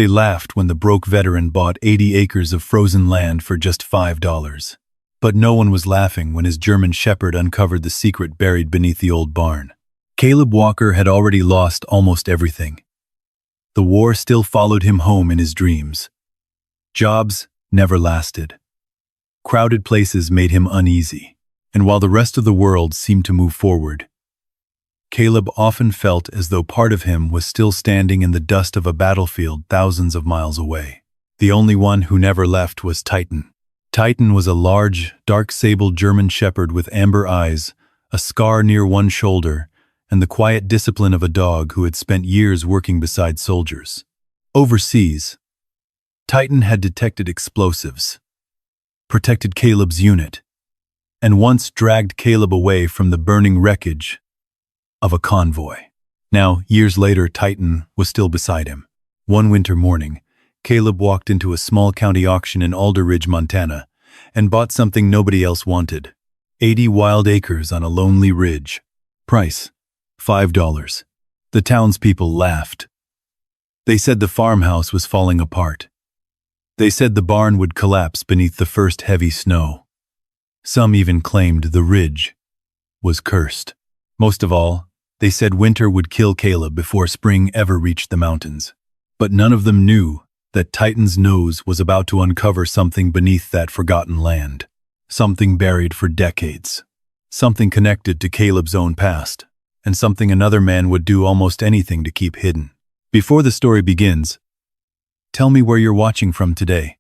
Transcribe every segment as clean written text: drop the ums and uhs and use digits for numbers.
They laughed when the broke veteran bought 80 acres of frozen land for just $5. But no one was laughing when his German shepherd uncovered the secret buried beneath the old barn. Caleb Walker had already lost almost everything. The war still followed him home in his dreams. Jobs never lasted. Crowded places made him uneasy, and while the rest of the world seemed to move forward, Caleb often felt as though part of him was still standing in the dust of a battlefield thousands of miles away. The only one who never left was Titan. Titan was a large, dark-sable German shepherd with amber eyes, a scar near one shoulder, and the quiet discipline of a dog who had spent years working beside soldiers. Overseas, Titan had detected explosives, protected Caleb's unit, and once dragged Caleb away from the burning wreckage of a convoy. Now, years later, Titan was still beside him. One winter morning, Caleb walked into a small county auction in Alder Ridge, Montana, and bought something nobody else wanted. 80 wild acres on a lonely ridge. Price, $5. The townspeople laughed. They said the farmhouse was falling apart. They said the barn would collapse beneath the first heavy snow. Some even claimed the ridge was cursed. Most of all, they said winter would kill Caleb before spring ever reached the mountains. But none of them knew that Titan's nose was about to uncover something beneath that forgotten land. Something buried for decades. Something connected to Caleb's own past, and something another man would do almost anything to keep hidden. Before the story begins, tell me where you're watching from today.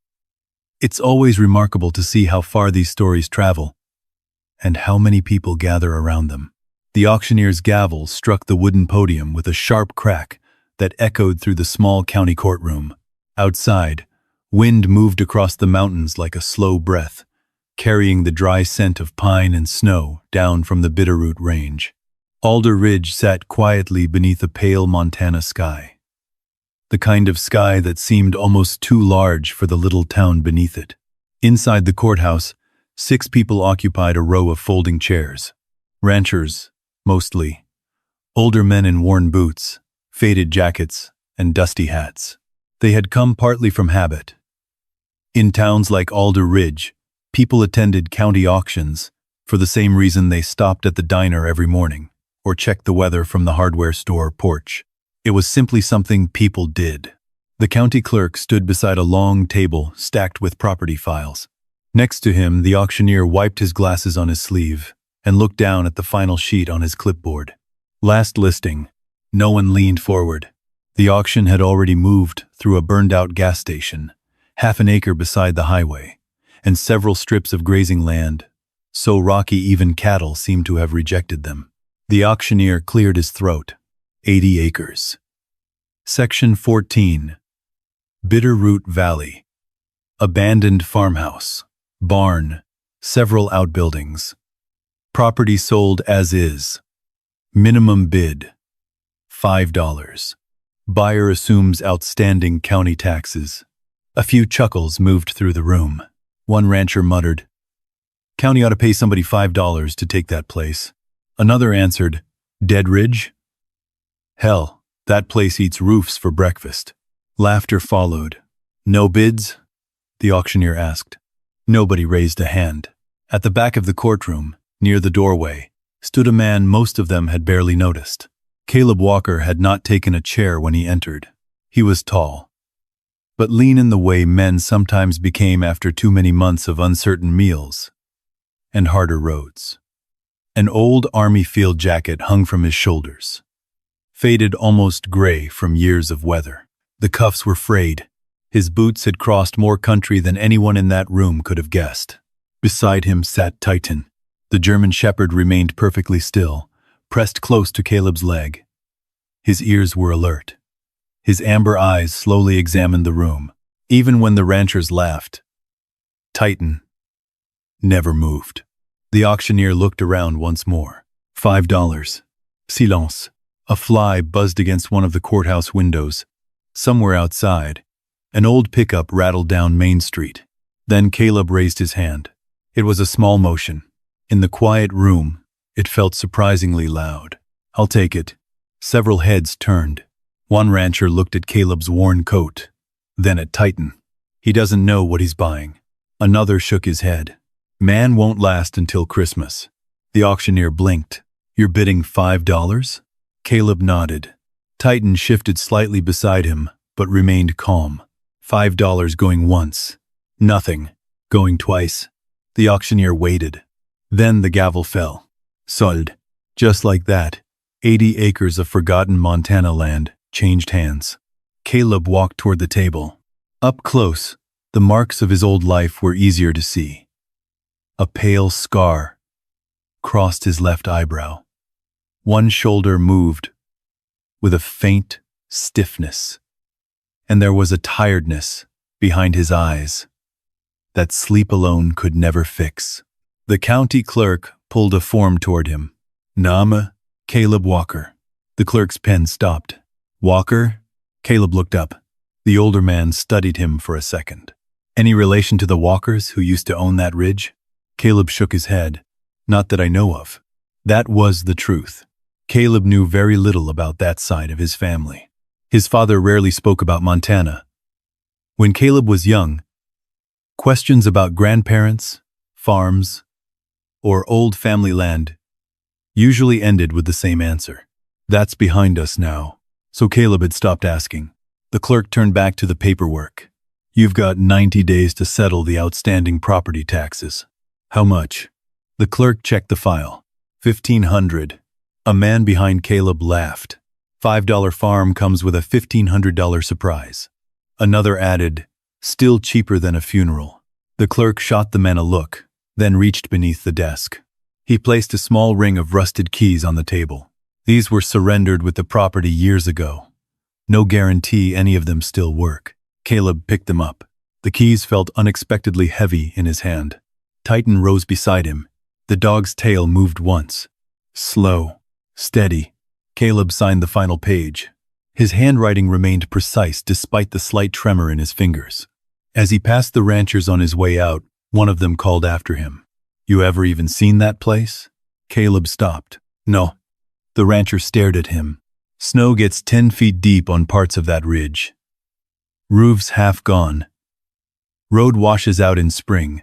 It's always remarkable to see how far these stories travel, and how many people gather around them. The auctioneer's gavel struck the wooden podium with a sharp crack that echoed through the small county courtroom. Outside, wind moved across the mountains like a slow breath, carrying the dry scent of pine and snow down from the Bitterroot Range. Alder Ridge sat quietly beneath a pale Montana sky, the kind of sky that seemed almost too large for the little town beneath it. Inside the courthouse, 6 people occupied a row of folding chairs. Ranchers, mostly. Older men in worn boots, faded jackets, and dusty hats. They had come partly from habit. In towns like Alder Ridge, people attended county auctions for the same reason they stopped at the diner every morning or checked the weather from the hardware store porch. It was simply something people did. The county clerk stood beside a long table stacked with property files. Next to him, the auctioneer wiped his glasses on his sleeve and looked down at the final sheet on his clipboard. Last listing. No one leaned forward. The auction had already moved through a burned-out gas station, half an acre beside the highway, and several strips of grazing land, so rocky even cattle seemed to have rejected them. The auctioneer cleared his throat. 80 acres. Section 14. Bitterroot Valley. Abandoned farmhouse. Barn. Several outbuildings. Property sold as is. Minimum bid, $5. Buyer assumes outstanding county taxes. A few chuckles moved through the room. One rancher muttered, "County ought to pay somebody $5 to take that place." Another answered, "Dead Ridge? Hell, that place eats roofs for breakfast." Laughter followed. "No bids?" the auctioneer asked. Nobody raised a hand. At the back of the courtroom, near the doorway, stood a man most of them had barely noticed. Caleb Walker had not taken a chair when he entered. He was tall, but lean in the way men sometimes became after too many months of uncertain meals and harder roads. An old army field jacket hung from his shoulders, faded almost gray from years of weather. The cuffs were frayed. His boots had crossed more country than anyone in that room could have guessed. Beside him sat Titan. The German shepherd remained perfectly still, pressed close to Caleb's leg. His ears were alert. His amber eyes slowly examined the room. Even when the ranchers laughed, Titan never moved. The auctioneer looked around once more. $5. Silence. A fly buzzed against one of the courthouse windows. Somewhere outside, an old pickup rattled down Main Street. Then Caleb raised his hand. It was a small motion. In the quiet room, it felt surprisingly loud. "I'll take it." Several heads turned. One rancher looked at Caleb's worn coat, then at Titan. He doesn't know what he's buying. Another shook his head. Man won't last until Christmas. The auctioneer blinked. You're bidding $5? Caleb nodded. Titan shifted slightly beside him, but remained calm. $5 going once. Nothing. Going twice. The auctioneer waited. Then the gavel fell. Sold. Just like that, 80 acres of forgotten Montana land changed hands. Caleb walked toward the table. Up close, the marks of his old life were easier to see. A pale scar crossed his left eyebrow. One shoulder moved with a faint stiffness, and there was a tiredness behind his eyes that sleep alone could never fix. The county clerk pulled a form toward him. Name, Caleb Walker. The clerk's pen stopped. Walker? Caleb looked up. The older man studied him for a second. Any relation to the Walkers who used to own that ridge? Caleb shook his head. Not that I know of. That was the truth. Caleb knew very little about that side of his family. His father rarely spoke about Montana. When Caleb was young, questions about grandparents, farms, or old family land usually ended with the same answer. That's behind us now. So Caleb had stopped asking. The clerk turned back to the paperwork. You've got 90 days to settle the outstanding property taxes. How much? The clerk checked the file. $1,500. A man behind Caleb laughed. $5 farm comes with a $1,500 surprise. Another added, still cheaper than a funeral. The clerk shot the man a look, then reached beneath the desk. He placed a small ring of rusted keys on the table. These were surrendered with the property years ago. No guarantee any of them still work. Caleb picked them up. The keys felt unexpectedly heavy in his hand. Titan rose beside him. The dog's tail moved once. Slow, steady. Caleb signed the final page. His handwriting remained precise despite the slight tremor in his fingers. As he passed the ranchers on his way out, one of them called after him. You ever even seen that place? Caleb stopped. No. The rancher stared at him. Snow gets 10 feet deep on parts of that ridge. Roofs half gone. Road washes out in spring.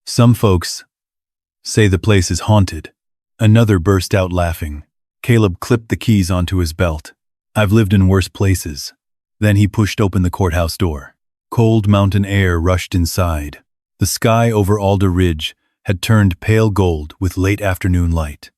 Some folks say the place is haunted. Another burst out laughing. Caleb clipped the keys onto his belt. I've lived in worse places. Then he pushed open the courthouse door. Cold mountain air rushed inside. The sky over Alder Ridge had turned pale gold with late afternoon light.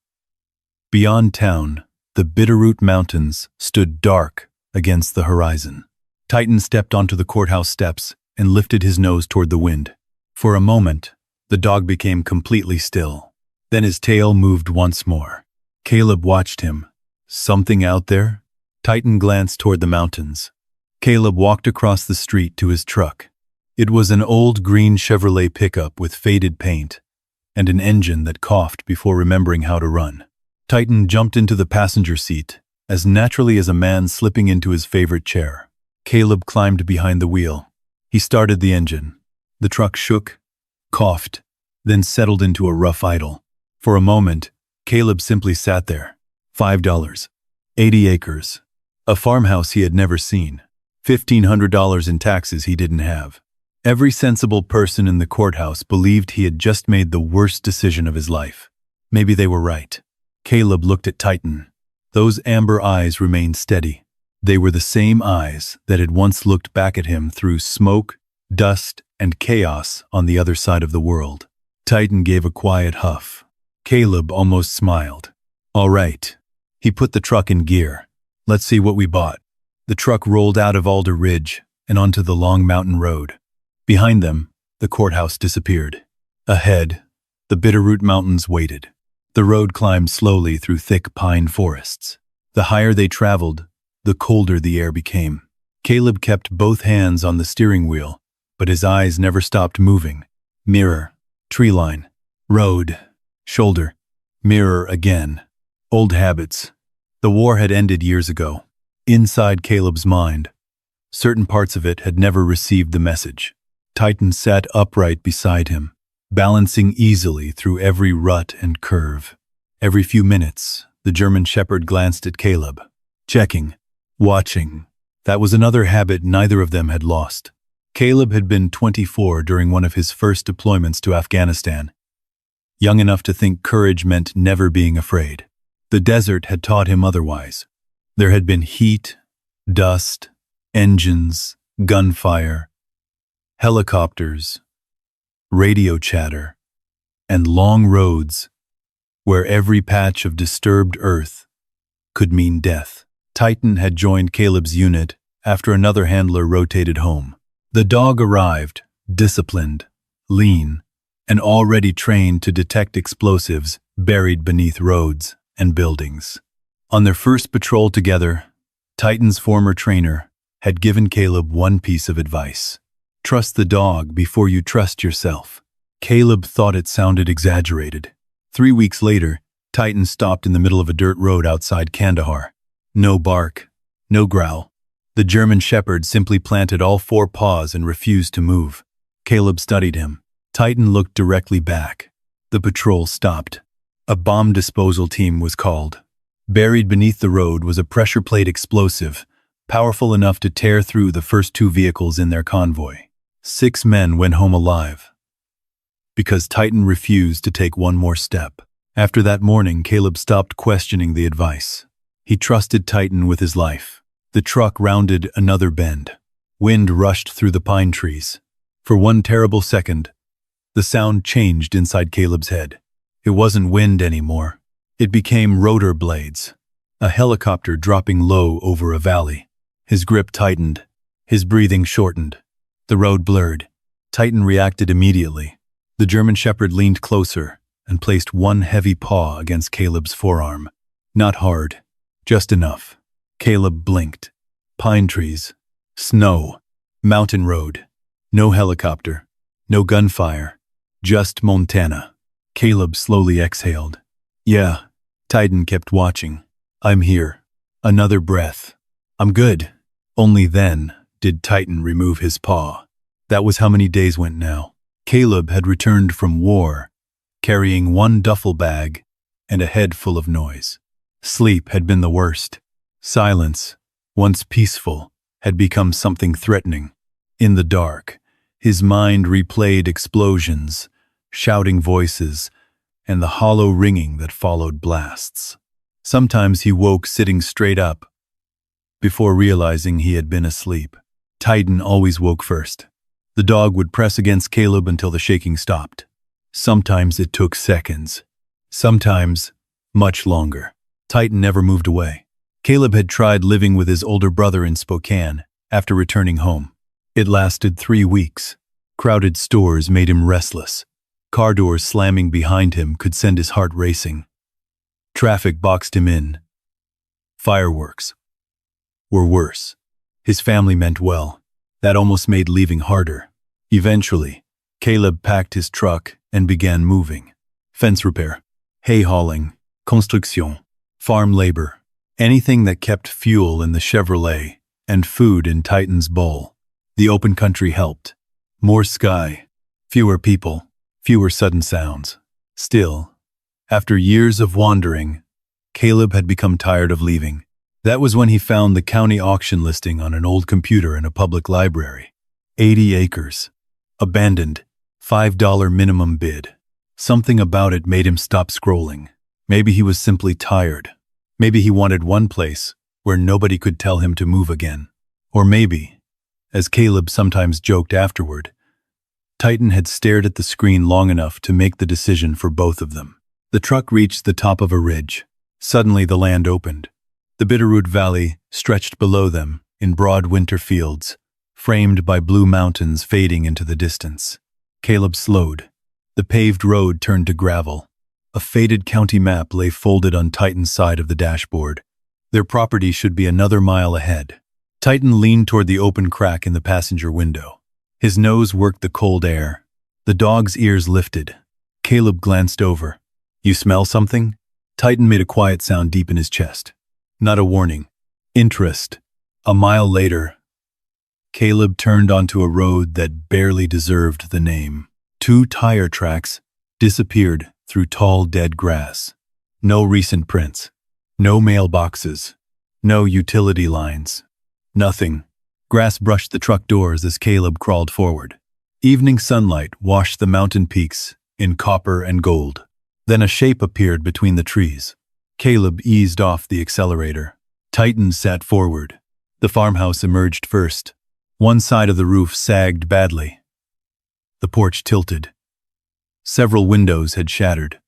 Beyond town, the Bitterroot Mountains stood dark against the horizon. Titan stepped onto the courthouse steps and lifted his nose toward the wind. For a moment, the dog became completely still. Then his tail moved once more. Caleb watched him. Something out there? Titan glanced toward the mountains. Caleb walked across the street to his truck. It was an old green Chevrolet pickup with faded paint and an engine that coughed before remembering how to run. Titan jumped into the passenger seat, as naturally as a man slipping into his favorite chair. Caleb climbed behind the wheel. He started the engine. The truck shook, coughed, then settled into a rough idle. For a moment, Caleb simply sat there. $5. 80 acres. A farmhouse he had never seen. $1,500 in taxes he didn't have. Every sensible person in the courthouse believed he had just made the worst decision of his life. Maybe they were right. Caleb looked at Titan. Those amber eyes remained steady. They were the same eyes that had once looked back at him through smoke, dust, and chaos on the other side of the world. Titan gave a quiet huff. Caleb almost smiled. All right. He put the truck in gear. Let's see what we bought. The truck rolled out of Alder Ridge and onto the long mountain road. Behind them, the courthouse disappeared. Ahead, the Bitterroot Mountains waited. The road climbed slowly through thick pine forests. The higher they traveled, the colder the air became. Caleb kept both hands on the steering wheel, but his eyes never stopped moving. Mirror, tree line, road, shoulder, mirror again. Old habits. The war had ended years ago. Inside Caleb's mind, certain parts of it had never received the message. Titan sat upright beside him, balancing easily through every rut and curve. Every few minutes, the German shepherd glanced at Caleb, checking, watching, That was another habit neither of them had lost. Caleb had been 24 during one of his first deployments to Afghanistan, young enough to think courage meant never being afraid. The desert had taught him otherwise. There had been heat, dust, engines, gunfire, helicopters, radio chatter, and long roads where every patch of disturbed earth could mean death. Titan had joined Caleb's unit after another handler rotated home. The dog arrived, disciplined, lean, and already trained to detect explosives buried beneath roads and buildings. On their first patrol together, Titan's former trainer had given Caleb one piece of advice. Trust the dog before you trust yourself. Caleb thought it sounded exaggerated. 3 weeks later, Titan stopped in the middle of a dirt road outside Kandahar. No bark, no growl. The German shepherd simply planted all 4 paws and refused to move. Caleb studied him. Titan looked directly back. The patrol stopped. A bomb disposal team was called. Buried beneath the road was a pressure plate explosive, powerful enough to tear through the first 2 vehicles in their convoy. 6 men went home alive, because Titan refused to take one more step. After that morning, Caleb stopped questioning the advice. He trusted Titan with his life. The truck rounded another bend. Wind rushed through the pine trees. For one terrible second, the sound changed inside Caleb's head. It wasn't wind anymore. It became rotor blades, a helicopter dropping low over a valley. His grip tightened. His breathing shortened. The road blurred. Titan reacted immediately. The German shepherd leaned closer and placed one heavy paw against Caleb's forearm. Not hard, just enough. Caleb blinked. Pine trees, snow, mountain road, no helicopter, no gunfire, just Montana. Caleb slowly exhaled. Yeah, Titan kept watching. I'm here. Another breath. I'm good. Only then did Titan remove his paw. That was how many days went now. Caleb had returned from war, carrying one duffel bag and a head full of noise. Sleep had been the worst. Silence, once peaceful, had become something threatening. In the dark, his mind replayed explosions, shouting voices, and the hollow ringing that followed blasts. Sometimes he woke sitting straight up, before realizing he had been asleep. Titan always woke first. The dog would press against Caleb until the shaking stopped. Sometimes it took seconds. Sometimes much longer. Titan never moved away. Caleb had tried living with his older brother in Spokane after returning home. It lasted 3 weeks. Crowded stores made him restless. Car doors slamming behind him could send his heart racing. Traffic boxed him in. Fireworks were worse. His family meant well. That almost made leaving harder. Eventually, Caleb packed his truck and began moving. Fence repair, hay hauling, construction, farm labor, anything that kept fuel in the Chevrolet and food in Titan's bowl. The open country helped. More sky, fewer people, fewer sudden sounds. Still, after years of wandering, Caleb had become tired of leaving. That was when he found the county auction listing on an old computer in a public library. 80 acres. Abandoned. $5 minimum bid. Something about it made him stop scrolling. Maybe he was simply tired. Maybe he wanted one place where nobody could tell him to move again. Or maybe, as Caleb sometimes joked afterward, Titan had stared at the screen long enough to make the decision for both of them. The truck reached the top of a ridge. Suddenly the land opened. The Bitterroot Valley stretched below them in broad winter fields, framed by blue mountains fading into the distance. Caleb slowed. The paved road turned to gravel. A faded county map lay folded on Titan's side of the dashboard. Their property should be another mile ahead. Titan leaned toward the open crack in the passenger window. His nose worked the cold air. The dog's ears lifted. Caleb glanced over. You smell something? Titan made a quiet sound deep in his chest. Not a warning. Interest. A mile later, Caleb turned onto a road that barely deserved the name. 2 tire tracks disappeared through tall dead grass. No recent prints. No mailboxes. No utility lines. Nothing. Grass brushed the truck doors as Caleb crawled forward. Evening sunlight washed the mountain peaks in copper and gold. Then a shape appeared between the trees. Caleb eased off the accelerator. Titan sat forward. The farmhouse emerged first. One side of the roof sagged badly. The porch tilted. Several windows had shattered,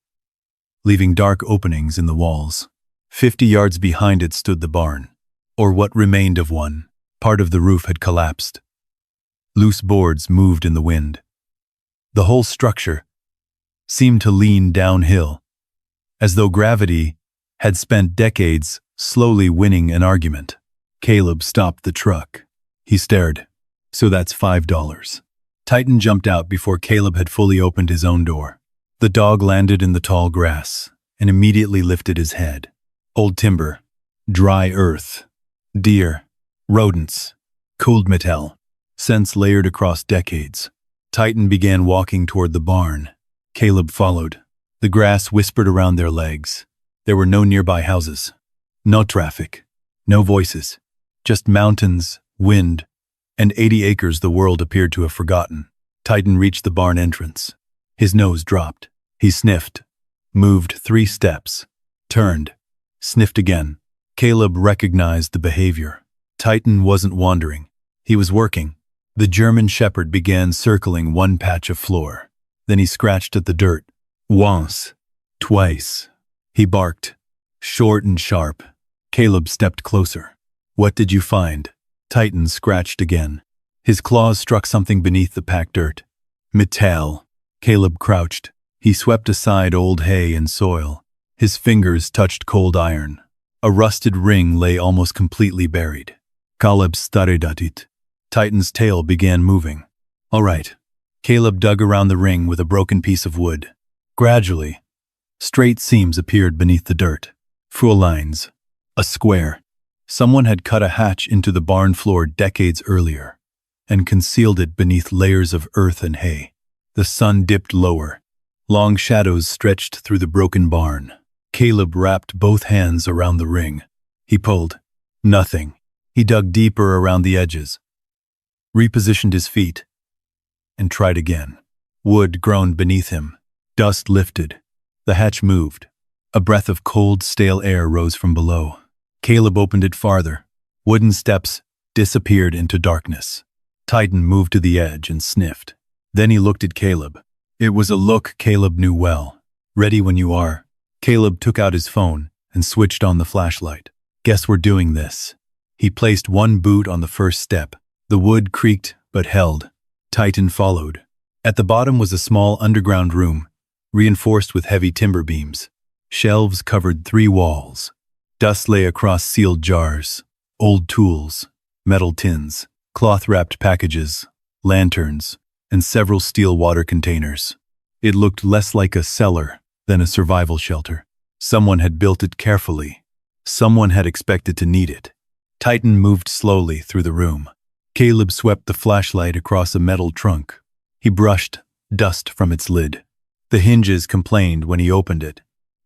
leaving dark openings in the walls. 50 yards behind it stood the barn, or what remained of one. Part of the roof had collapsed. Loose boards moved in the wind. The whole structure seemed to lean downhill, as though gravity had spent decades slowly winning an argument. Caleb stopped the truck. He stared. So that's $5. Titan jumped out before Caleb had fully opened his own door. The dog landed in the tall grass and immediately lifted his head. Old timber, dry earth, deer, rodents, cold metal, scents layered across decades. Titan began walking toward the barn. Caleb followed. The grass whispered around their legs. There were no nearby houses. No traffic. No voices. Just mountains, wind, and 80 acres the world appeared to have forgotten. Titan reached the barn entrance. His nose dropped. He sniffed, moved 3 steps, turned, sniffed again. Caleb recognized the behavior. Titan wasn't wandering. He was working. The German shepherd began circling one patch of floor. Then he scratched at the dirt. Once, twice. He barked, short and sharp. Caleb stepped closer. What did you find? Titan scratched again. His claws struck something beneath the packed dirt. Metal. Caleb crouched. He swept aside old hay and soil. His fingers touched cold iron. A rusted ring lay almost completely buried. Caleb stared at it. Titan's tail began moving. All right. Caleb dug around the ring with a broken piece of wood. Gradually, straight seams appeared beneath the dirt. Full lines. A square. Someone had cut a hatch into the barn floor decades earlier and concealed it beneath layers of earth and hay. The sun dipped lower. Long shadows stretched through the broken barn. Caleb wrapped both hands around the ring. He pulled. Nothing. He dug deeper around the edges, repositioned his feet, and tried again. Wood groaned beneath him. Dust lifted. The hatch moved. A breath of cold, stale air rose from below. Caleb opened it farther. Wooden steps disappeared into darkness. Titan moved to the edge and sniffed. Then he looked at Caleb. It was a look Caleb knew well. Ready when you are. Caleb took out his phone and switched on the flashlight. Guess we're doing this. He placed one boot on the first step. The wood creaked but held. Titan followed. At the bottom was a small underground room, reinforced with heavy timber beams. Shelves covered 3 walls. Dust lay across sealed jars, old tools, metal tins, cloth-wrapped packages, lanterns, and several steel water containers. It looked less like a cellar than a survival shelter. Someone had built it carefully. Someone had expected to need it. Titan moved slowly through the room. Caleb swept the flashlight across a metal trunk. He brushed dust from its lid. The hinges complained when he opened it.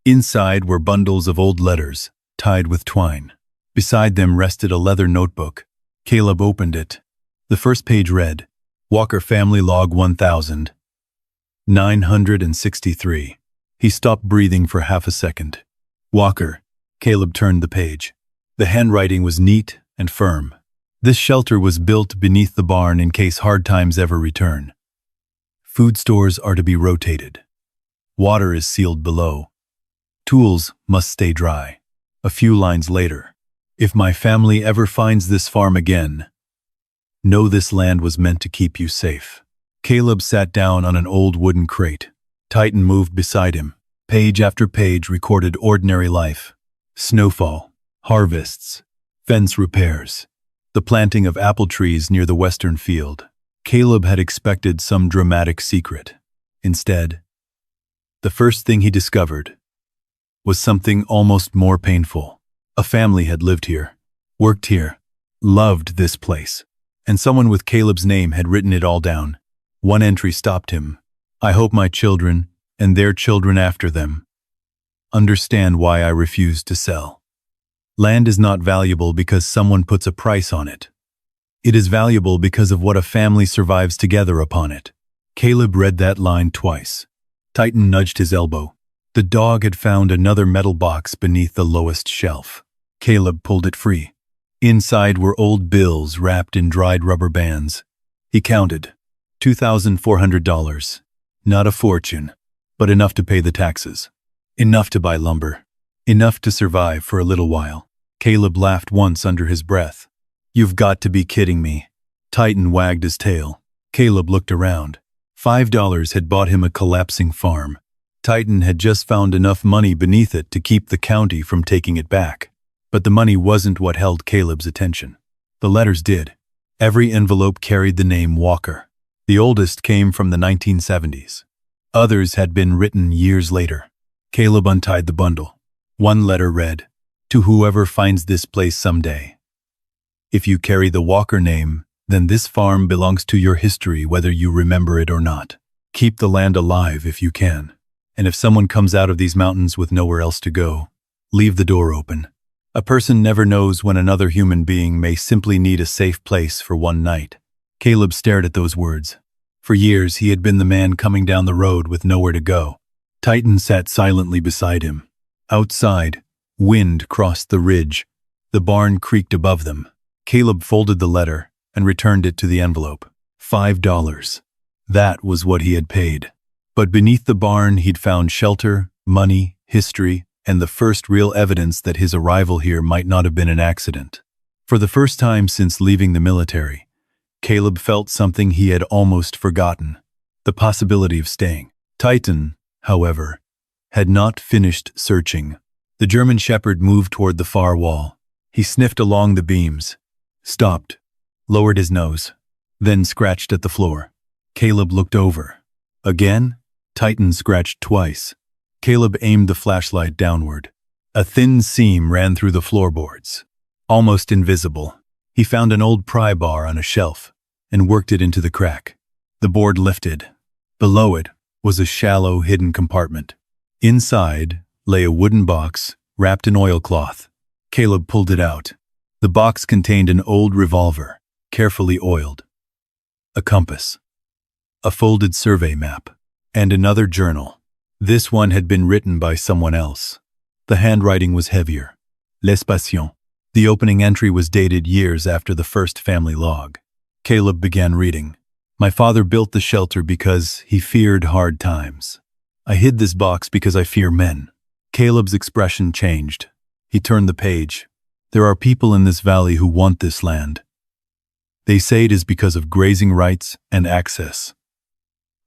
Inside were bundles of old letters, tied with twine. Beside them rested a leather notebook. Caleb opened it. The first page read, Walker Family Log 1963. He stopped breathing for half a second. Walker. Caleb turned the page. The handwriting was neat and firm. This shelter was built beneath the barn in case hard times ever return. Food stores are to be rotated. Water is sealed below. Tools must stay dry. A few lines later. If my family ever finds this farm again, know this land was meant to keep you safe. Caleb sat down on an old wooden crate. Titan moved beside him. Page after page recorded ordinary life. Snowfall, harvests, fence repairs, the planting of apple trees near the western field. Caleb had expected some dramatic secret. Instead, the first thing he discovered was something almost more painful. A family had lived here, worked here, loved this place, and someone with Caleb's name had written it all down. One entry stopped him. I hope my children, and their children after them, understand why I refuse to sell. Land is not valuable because someone puts a price on it. It is valuable because of what a family survives together upon it. Caleb read that line twice. Titan nudged his elbow. The dog had found another metal box beneath the lowest shelf. Caleb pulled it free. Inside were old bills wrapped in dried rubber bands. He counted. $2,400. Not a fortune, but enough to pay the taxes. Enough to buy lumber. Enough to survive for a little while. Caleb laughed once under his breath. You've got to be kidding me. Titan wagged his tail. Caleb looked around. $5 had bought him a collapsing farm. Titan had just found enough money beneath it to keep the county from taking it back. But the money wasn't what held Caleb's attention. The letters did. Every envelope carried the name Walker. The oldest came from the 1970s. Others had been written years later. Caleb untied the bundle. One letter read, "To whoever finds this place someday. If you carry the Walker name, then this farm belongs to your history whether you remember it or not. Keep the land alive if you can. And if someone comes out of these mountains with nowhere else to go, leave the door open. A person never knows when another human being may simply need a safe place for one night." Caleb stared at those words. For years he had been the man coming down the road with nowhere to go. Titan sat silently beside him. Outside, wind crossed the ridge. The barn creaked above them. Caleb folded the letter and returned it to the envelope. $5. That was what he had paid. But beneath the barn he'd found shelter, money, history, and the first real evidence that his arrival here might not have been an accident. For the first time since leaving the military, Caleb felt something he had almost forgotten, the possibility of staying. Titan, however, had not finished searching. The German shepherd moved toward the far wall. He sniffed along the beams, stopped, lowered his nose, then scratched at the floor. Caleb looked over. Again, Titan scratched twice. Caleb aimed the flashlight downward. A thin seam ran through the floorboards, almost invisible. He found an old pry bar on a shelf and worked it into the crack. The board lifted. Below it was a shallow, hidden compartment. Inside lay a wooden box wrapped in oilcloth. Caleb pulled it out. The box contained an old revolver, carefully oiled, a compass, a folded survey map, and another journal. This one had been written by someone else. The handwriting was heavier. Les Passions. The opening entry was dated years after the first family log. Caleb began reading. My father built the shelter because he feared hard times. I hid this box because I fear men. Caleb's expression changed. He turned the page. There are people in this valley who want this land. They say it is because of grazing rights and access.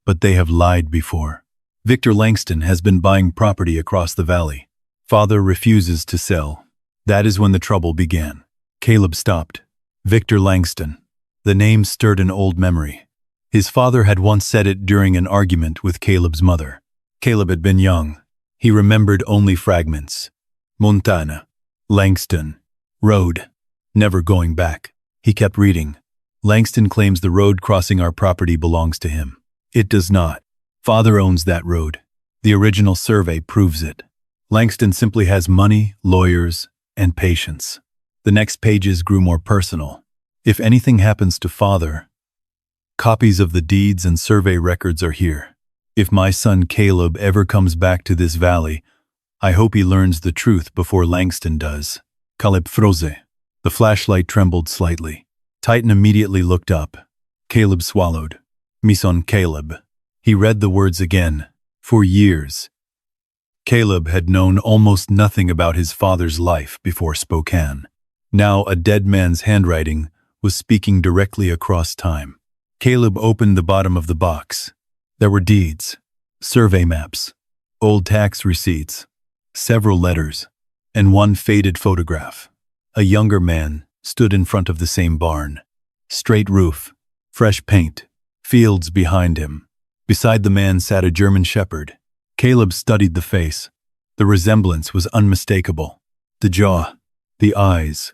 But they have lied before. Victor Langston has been buying property across the valley. Father refuses to sell. That is when the trouble began. Caleb stopped. Victor Langston. The name stirred an old memory. His father had once said it during an argument with Caleb's mother. Caleb had been young. He remembered only fragments. Montana. Langston. Road. Never going back. He kept reading. Langston claims the road crossing our property belongs to him. It does not. Father owns that road. The original survey proves it. Langston simply has money, lawyers, and patience. The next pages grew more personal. If anything happens to Father, copies of the deeds and survey records are here. If my son Caleb ever comes back to this valley, I hope he learns the truth before Langston does. Caleb froze. The flashlight trembled slightly. Titan immediately looked up. Caleb swallowed. Mison Caleb. He read the words again. For years, Caleb had known almost nothing about his father's life before Spokane. Now a dead man's handwriting was speaking directly across time. Caleb opened the bottom of the box. There were deeds, survey maps, old tax receipts, several letters, and one faded photograph. A younger man stood in front of the same barn. Straight roof, fresh paint, fields behind him. Beside the man sat a German shepherd. Caleb studied the face. The resemblance was unmistakable. The jaw, the eyes,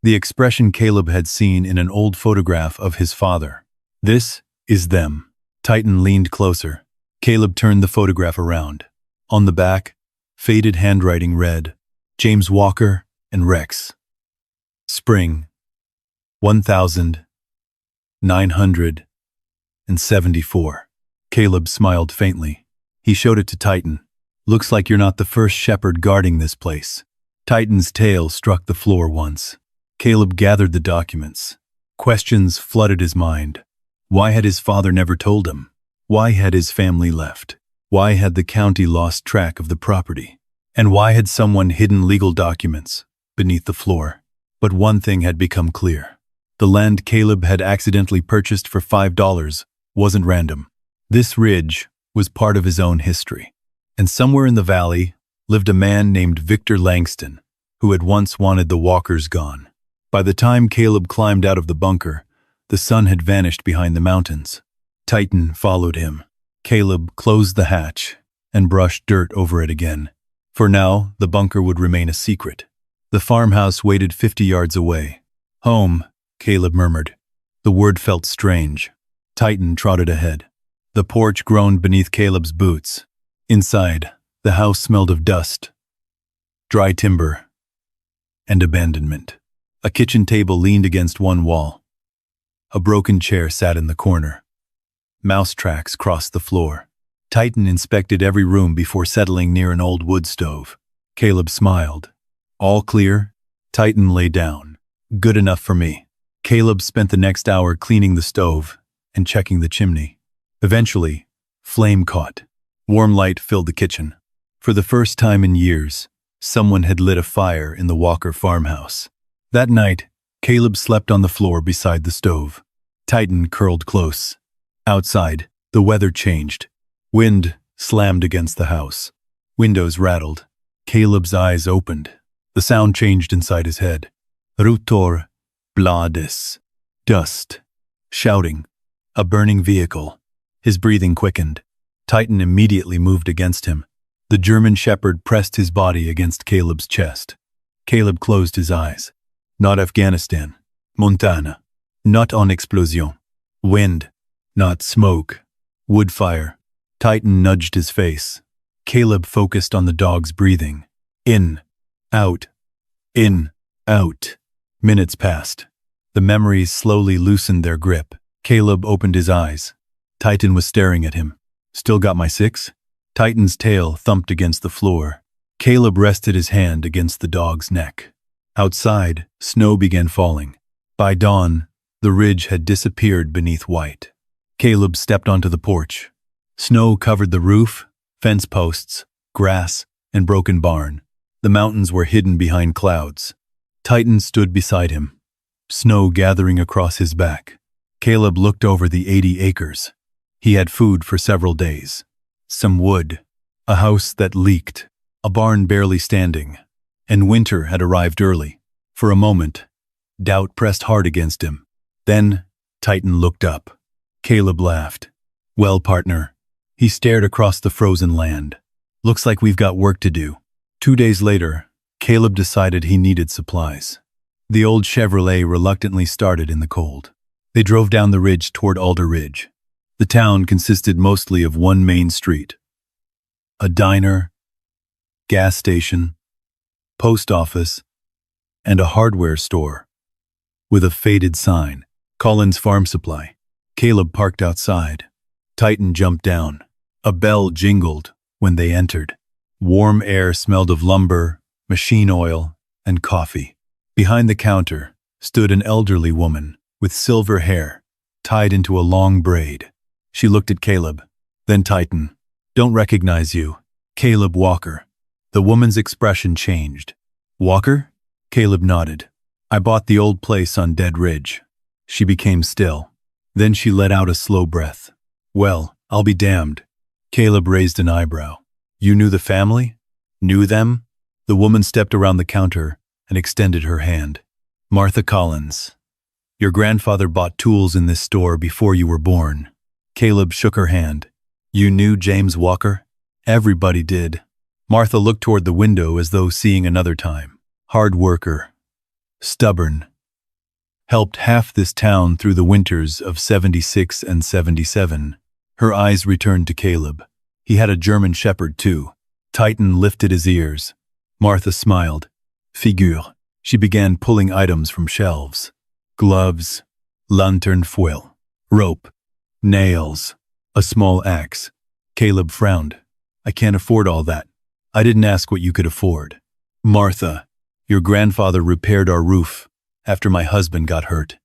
the expression Caleb had seen in an old photograph of his father. This is them. Titan leaned closer. Caleb turned the photograph around. On the back, faded handwriting read, James Walker and Rex. Spring, 1000, 974. Caleb smiled faintly. He showed it to Titan. Looks like you're not the first shepherd guarding this place. Titan's tail struck the floor once. Caleb gathered the documents. Questions flooded his mind. Why had his father never told him? Why had his family left? Why had the county lost track of the property? And why had someone hidden legal documents beneath the floor? But one thing had become clear. The land Caleb had accidentally purchased for $5 wasn't random. This ridge was part of his own history. And somewhere in the valley lived a man named Victor Langston, who had once wanted the walkers gone. By the time Caleb climbed out of the bunker, the sun had vanished behind the mountains. Titan followed him. Caleb closed the hatch and brushed dirt over it again. For now, the bunker would remain a secret. The farmhouse waited 50 yards away. Home, Caleb murmured. The word felt strange. Titan trotted ahead. The porch groaned beneath Caleb's boots. Inside, the house smelled of dust, dry timber, and abandonment. A kitchen table leaned against one wall. A broken chair sat in the corner. Mouse tracks crossed the floor. Titan inspected every room before settling near an old wood stove. Caleb smiled. All clear? Titan lay down. Good enough for me. Caleb spent the next hour cleaning the stove and checking the chimney. Eventually, flame caught. Warm light filled the kitchen. For the first time in years, someone had lit a fire in the Walker farmhouse. That night, Caleb slept on the floor beside the stove. Titan curled close. Outside, the weather changed. Wind slammed against the house. Windows rattled. Caleb's eyes opened. The sound changed inside his head. Rutor, blades, dust, shouting, a burning vehicle. His breathing quickened. Titan immediately moved against him. The German shepherd pressed his body against Caleb's chest. Caleb closed his eyes. Not Afghanistan. Montana. Not en explosion. Wind. Not smoke. Wood fire. Titan nudged his face. Caleb focused on the dog's breathing. In. Out. In. Out. Minutes passed. The memories slowly loosened their grip. Caleb opened his eyes. Titan was staring at him. Still got my 6? Titan's tail thumped against the floor. Caleb rested his hand against the dog's neck. Outside, snow began falling. By dawn, the ridge had disappeared beneath white. Caleb stepped onto the porch. Snow covered the roof, fence posts, grass, and broken barn. The mountains were hidden behind clouds. Titan stood beside him, snow gathering across his back. Caleb looked over the 80 acres. He had food for several days. Some wood, a house that leaked, a barn barely standing, and winter had arrived early. For a moment, doubt pressed hard against him. Then, Titan looked up. Caleb laughed. Well, partner. He stared across the frozen land. Looks like we've got work to do. 2 days later, Caleb decided he needed supplies. The old Chevrolet reluctantly started in the cold. They drove down the ridge toward Alder Ridge. The town consisted mostly of one main street. A diner, gas station, post office, and a hardware store with a faded sign, Collins Farm Supply. Caleb parked outside. Titan jumped down. A bell jingled when they entered. Warm air smelled of lumber, machine oil, and coffee. Behind the counter stood an elderly woman with silver hair tied into a long braid. She looked at Caleb, then Titan. Don't recognize you. Caleb Walker. The woman's expression changed. Walker? Caleb nodded. I bought the old place on Dead Ridge. She became still. Then she let out a slow breath. Well, I'll be damned. Caleb raised an eyebrow. You knew the family? Knew them? The woman stepped around the counter and extended her hand. Martha Collins. Your grandfather bought tools in this store before you were born. Caleb shook her hand. You knew James Walker? Everybody did. Martha looked toward the window as though seeing another time. Hard worker. Stubborn. Helped half this town through the winters of 76 and 77. Her eyes returned to Caleb. He had a German shepherd too. Titan lifted his ears. Martha smiled. Figure. She began pulling items from shelves. Gloves, lantern foil, rope, nails, a small axe. Caleb frowned. I can't afford all that. I didn't ask what you could afford. Martha, your grandfather repaired our roof after my husband got hurt.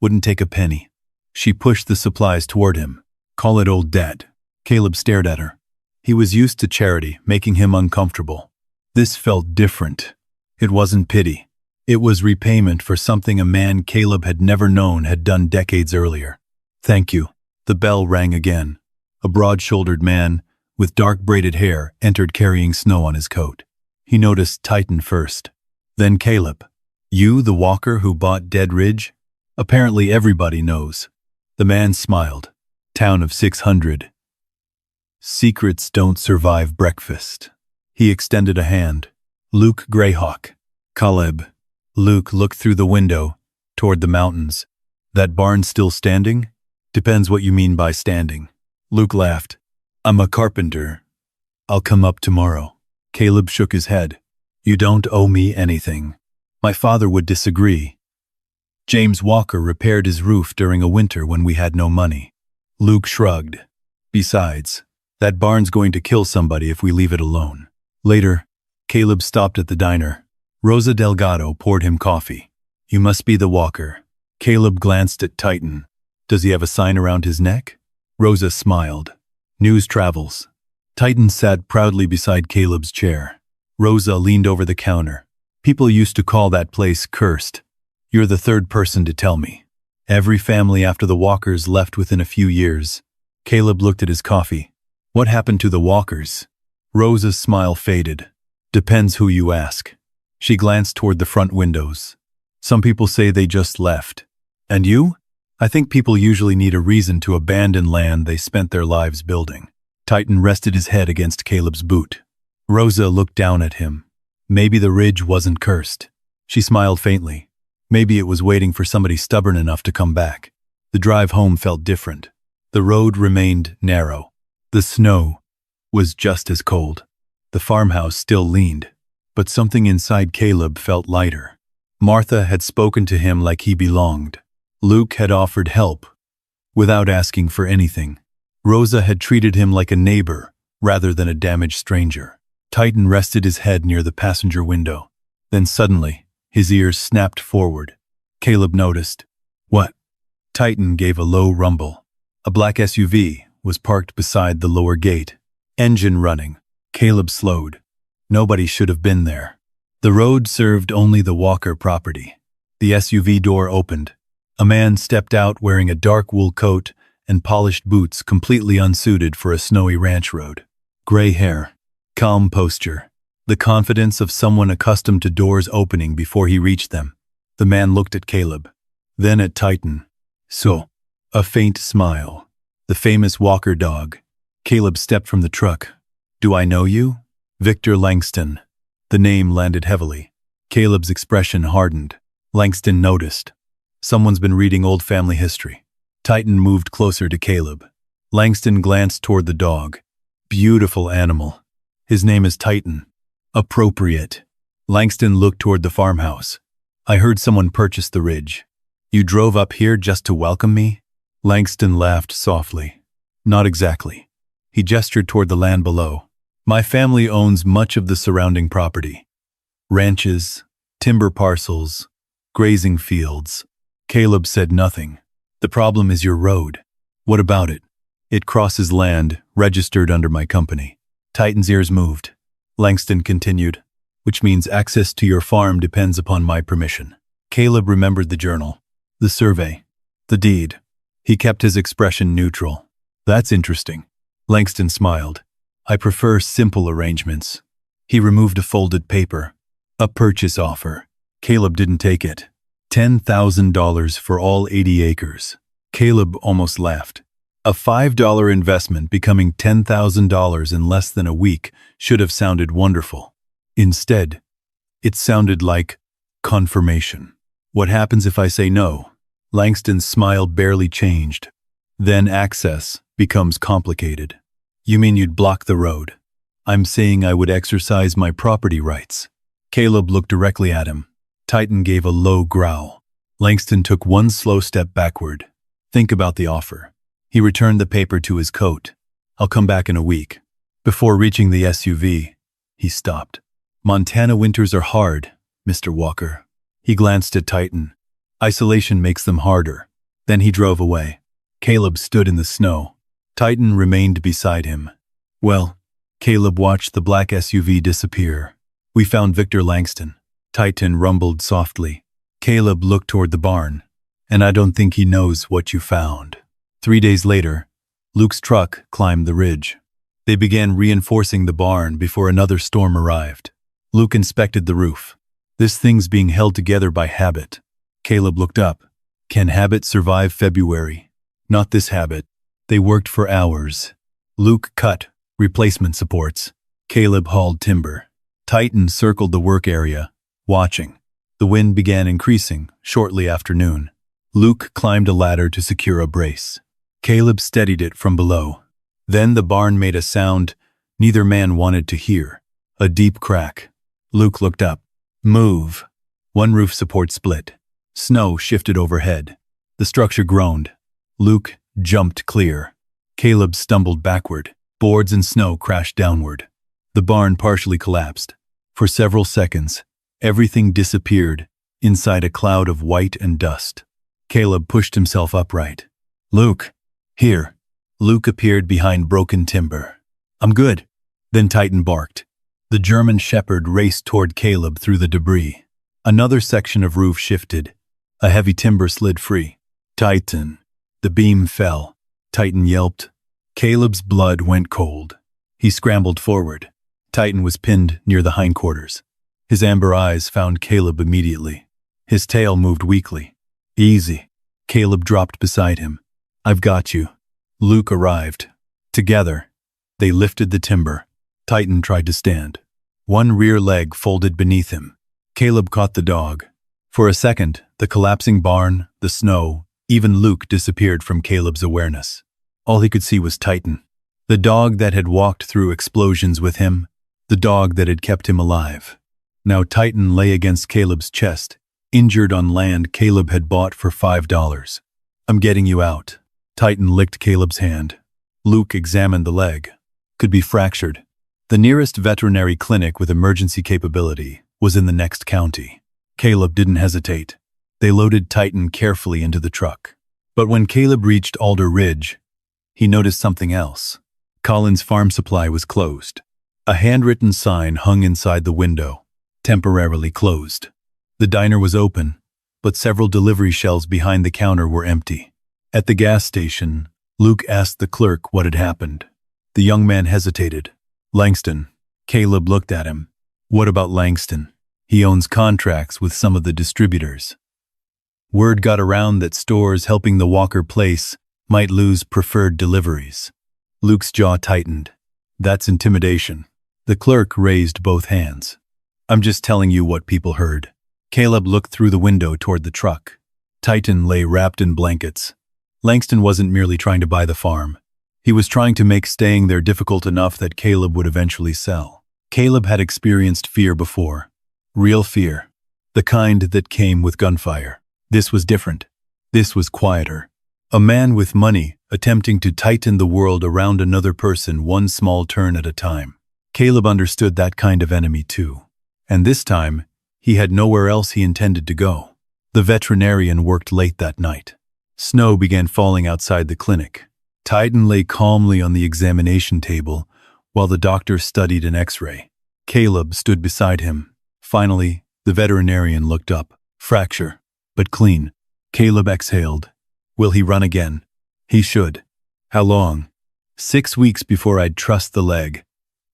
Wouldn't take a penny. She pushed the supplies toward him. Call it old Dad. Caleb stared at her. He was used to charity, making him uncomfortable. This felt different. It wasn't pity. It was repayment for something a man Caleb had never known had done decades earlier. Thank you. The bell rang again. A broad-shouldered man with dark braided hair entered carrying snow on his coat. He noticed Titan first. Then Caleb. You, the walker who bought Dead Ridge? Apparently everybody knows. The man smiled. Town of 600. Secrets don't survive breakfast. He extended a hand. Luke Greyhawk. Caleb. Luke looked through the window, toward the mountains. That barn still standing? Depends what you mean by standing. Luke laughed. I'm a carpenter. I'll come up tomorrow. Caleb shook his head. You don't owe me anything. My father would disagree. James Walker repaired his roof during a winter when we had no money. Luke shrugged. Besides, that barn's going to kill somebody if we leave it alone. Later, Caleb stopped at the diner. Rosa Delgado poured him coffee. You must be the Walker. Caleb glanced at Titan. Does he have a sign around his neck? Rosa smiled. News travels. Titan sat proudly beside Caleb's chair. Rosa leaned over the counter. People used to call that place cursed. You're the third person to tell me. Every family after the Walkers left within a few years. Caleb looked at his coffee. What happened to the Walkers? Rosa's smile faded. Depends who you ask. She glanced toward the front windows. Some people say they just left. And you? I think people usually need a reason to abandon land they spent their lives building. Titan rested his head against Caleb's boot. Rosa looked down at him. Maybe the ridge wasn't cursed. She smiled faintly. Maybe it was waiting for somebody stubborn enough to come back. The drive home felt different. The road remained narrow. The snow was just as cold. The farmhouse still leaned, but something inside Caleb felt lighter. Martha had spoken to him like he belonged. Luke had offered help, without asking for anything. Rosa had treated him like a neighbor, rather than a damaged stranger. Titan rested his head near the passenger window. Then suddenly, his ears snapped forward. Caleb noticed. What? Titan gave a low rumble. A black SUV was parked beside the lower gate. Engine running. Caleb slowed. Nobody should have been there. The road served only the Walker property. The SUV door opened. A man stepped out wearing a dark wool coat and polished boots completely unsuited for a snowy ranch road. Gray hair. Calm posture. The confidence of someone accustomed to doors opening before he reached them. The man looked at Caleb, then at Titan. So, a faint smile. The famous Walker dog. Caleb stepped from the truck. Do I know you? Victor Langston. The name landed heavily. Caleb's expression hardened. Langston noticed. Someone's been reading old family history. Titan moved closer to Caleb. Langston glanced toward the dog. Beautiful animal. His name is Titan. Appropriate. Langston looked toward the farmhouse. I heard someone purchase the ridge. You drove up here just to welcome me? Langston laughed softly. Not exactly. He gestured toward the land below. My family owns much of the surrounding property. Ranches, timber parcels, grazing fields. Caleb said nothing. The problem is your road. What about it? It crosses land registered under my company. Titan's ears moved. Langston continued, which means access to your farm depends upon my permission. Caleb remembered the journal, the survey, the deed. He kept his expression neutral. That's interesting. Langston smiled. I prefer simple arrangements. He removed a folded paper. A purchase offer. Caleb didn't take it. $10,000 for all 80 acres. Caleb almost laughed. A $5 investment becoming $10,000 in less than a week should have sounded wonderful. Instead, it sounded like confirmation. What happens if I say no? Langston's smile barely changed. Then access becomes complicated. You mean you'd block the road? I'm saying I would exercise my property rights. Caleb looked directly at him. Titan gave a low growl. Langston took one slow step backward. Think about the offer. He returned the paper to his coat. I'll come back in a week. Before reaching the SUV, he stopped. Montana winters are hard, Mr. Walker. He glanced at Titan. Isolation makes them harder. Then he drove away. Caleb stood in the snow. Titan remained beside him. Well, Caleb watched the black SUV disappear. We found Victor Langston. Titan rumbled softly. Caleb looked toward the barn. And I don't think he knows what you found. 3 days later, Luke's truck climbed the ridge. They began reinforcing the barn before another storm arrived. Luke inspected the roof. This thing's being held together by habit. Caleb looked up. Can habit survive February? Not this habit. They worked for hours. Luke cut replacement supports. Caleb hauled timber. Titan circled the work area, watching. The wind began increasing shortly after noon. Luke climbed a ladder to secure a brace. Caleb steadied it from below. Then the barn made a sound neither man wanted to hear. A deep crack. Luke looked up. Move. One roof support split. Snow shifted overhead. The structure groaned. Luke jumped clear. Caleb stumbled backward. Boards and snow crashed downward. The barn partially collapsed. For several seconds, everything disappeared inside a cloud of white and dust. Caleb pushed himself upright. Luke, here. Luke appeared behind broken timber. I'm good. Then Titan barked. The German shepherd raced toward Caleb through the debris. Another section of roof shifted. A heavy timber slid free. Titan. The beam fell. Titan yelped. Caleb's blood went cold. He scrambled forward. Titan was pinned near the hindquarters. His amber eyes found Caleb immediately. His tail moved weakly. Easy. Caleb dropped beside him. I've got you. Luke arrived. Together, they lifted the timber. Titan tried to stand. One rear leg folded beneath him. Caleb caught the dog. For a second, the collapsing barn, the snow, even Luke disappeared from Caleb's awareness. All he could see was Titan. The dog that had walked through explosions with him. The dog that had kept him alive. Now Titan lay against Caleb's chest, injured on land Caleb had bought for $5. I'm getting you out. Titan licked Caleb's hand. Luke examined the leg. Could be fractured. The nearest veterinary clinic with emergency capability was in the next county. Caleb didn't hesitate. They loaded Titan carefully into the truck. But when Caleb reached Alder Ridge, he noticed something else. Collins Farm Supply was closed. A handwritten sign hung inside the window, temporarily closed. The diner was open, but several delivery shelves behind the counter were empty. At the gas station, Luke asked the clerk what had happened. The young man hesitated. Langston. Caleb looked at him. What about Langston? He owns contracts with some of the distributors. Word got around that stores helping the Walker place might lose preferred deliveries. Luke's jaw tightened. That's intimidation. The clerk raised both hands. I'm just telling you what people heard. Caleb looked through the window toward the truck. Titan lay wrapped in blankets. Langston wasn't merely trying to buy the farm. He was trying to make staying there difficult enough that Caleb would eventually sell. Caleb had experienced fear before. Real fear. The kind that came with gunfire. This was different. This was quieter. A man with money attempting to tighten the world around another person one small turn at a time. Caleb understood that kind of enemy too. And this time, he had nowhere else he intended to go. The veterinarian worked late that night. Snow began falling outside the clinic. Titan lay calmly on the examination table while the doctor studied an x-ray. Caleb stood beside him. Finally, the veterinarian looked up. Fracture, but clean. Caleb exhaled. Will he run again? He should. How long? 6 weeks before I'd trust the leg.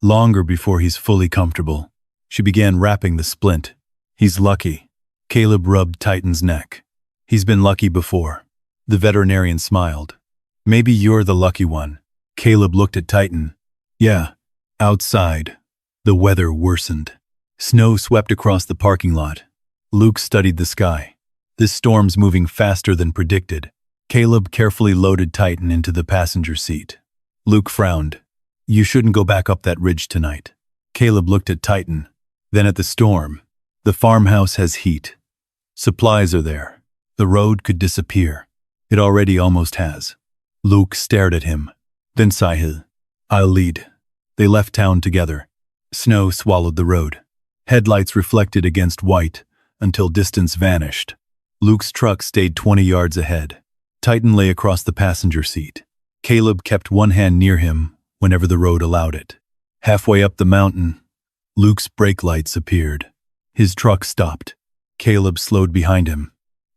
Longer before he's fully comfortable. She began wrapping the splint. He's lucky. Caleb rubbed Titan's neck. He's been lucky before. The veterinarian smiled. Maybe you're the lucky one. Caleb looked at Titan. Yeah. Outside. The weather worsened. Snow swept across the parking lot. Luke studied the sky. This storm's moving faster than predicted. Caleb carefully loaded Titan into the passenger seat. Luke frowned. You shouldn't go back up that ridge tonight. Caleb looked at Titan, then at the storm. The farmhouse has heat. Supplies are there. The road could disappear. It already almost has. Luke stared at him. Then Sahil. I'll lead. They left town together. Snow swallowed the road. Headlights reflected against white until distance vanished. Luke's truck stayed 20 yards ahead. Titan lay across the passenger seat. Caleb kept one hand near him whenever the road allowed it. Halfway up the mountain, Luke's brake lights appeared. His truck stopped. Caleb slowed behind him.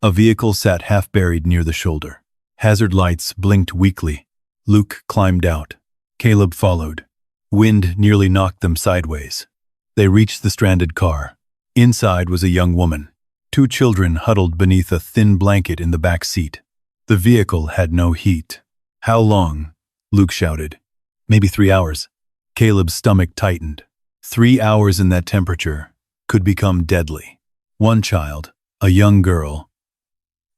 A vehicle sat half-buried near the shoulder. Hazard lights blinked weakly. Luke climbed out. Caleb followed. Wind nearly knocked them sideways. They reached the stranded car. Inside was a young woman. 2 children huddled beneath a thin blanket in the back seat. The vehicle had no heat. How long? Luke shouted. Maybe 3 hours. Caleb's stomach tightened. 3 hours in that temperature could become deadly. One child, a young girl,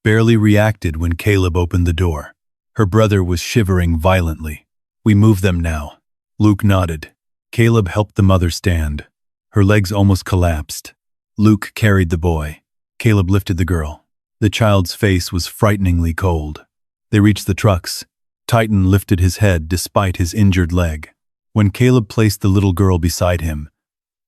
barely reacted when Caleb opened the door. Her brother was shivering violently. We move them now. Luke nodded. Caleb helped the mother stand. Her legs almost collapsed. Luke carried the boy. Caleb lifted the girl. The child's face was frighteningly cold. They reached the trucks. Titan lifted his head despite his injured leg. When Caleb placed the little girl beside him,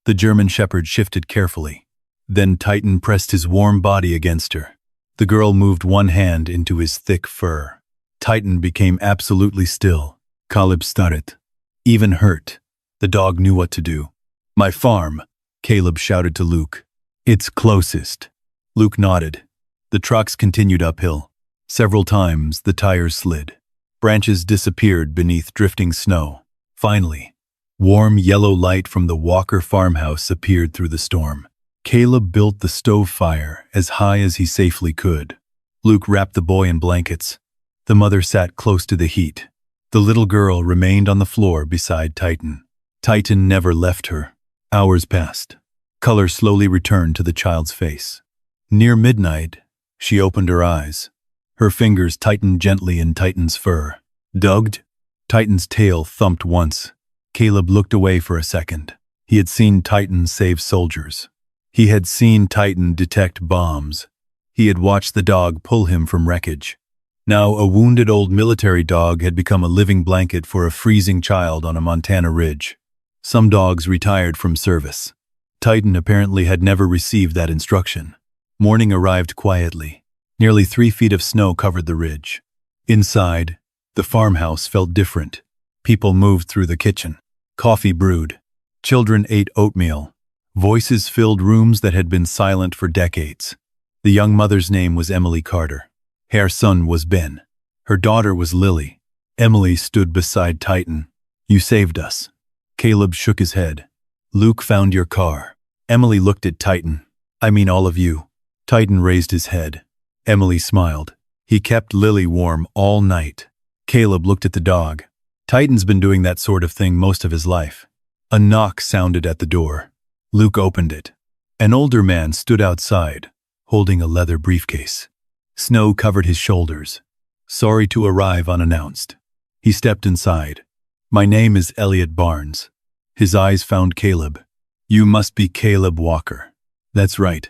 the German shepherd shifted carefully. Then Titan pressed his warm body against her. The girl moved one hand into his thick fur. Titan became absolutely still. Caleb started. Even hurt, the dog knew what to do. My farm, Caleb shouted to Luke. It's closest. Luke nodded. The trucks continued uphill. Several times the tires slid. Branches disappeared beneath drifting snow. Finally, warm yellow light from the Walker farmhouse appeared through the storm. Caleb built the stove fire as high as he safely could. Luke wrapped the boy in blankets. The mother sat close to the heat. The little girl remained on the floor beside Titan. Titan never left her. Hours passed. Color slowly returned to the child's face. Near midnight, she opened her eyes. Her fingers tightened gently in Titan's fur. Dogged? Titan's tail thumped once. Caleb looked away for a second. He had seen Titan save soldiers. He had seen Titan detect bombs. He had watched the dog pull him from wreckage. Now a wounded old military dog had become a living blanket for a freezing child on a Montana ridge. Some dogs retired from service. Titan apparently had never received that instruction. Morning arrived quietly. Nearly 3 feet of snow covered the ridge. Inside, the farmhouse felt different. People moved through the kitchen. Coffee brewed. Children ate oatmeal. Voices filled rooms that had been silent for decades. The young mother's name was Emily Carter. Her son was Ben. Her daughter was Lily. Emily stood beside Titan. You saved us. Caleb shook his head. Luke found your car. Emily looked at Titan. I mean all of you. Titan raised his head. Emily smiled. He kept Lily warm all night. Caleb looked at the dog. Titan's been doing that sort of thing most of his life. A knock sounded at the door. Luke opened it. An older man stood outside, holding a leather briefcase. Snow covered his shoulders. Sorry to arrive unannounced. He stepped inside. My name is Elliot Barnes. His eyes found Caleb. You must be Caleb Walker. That's right.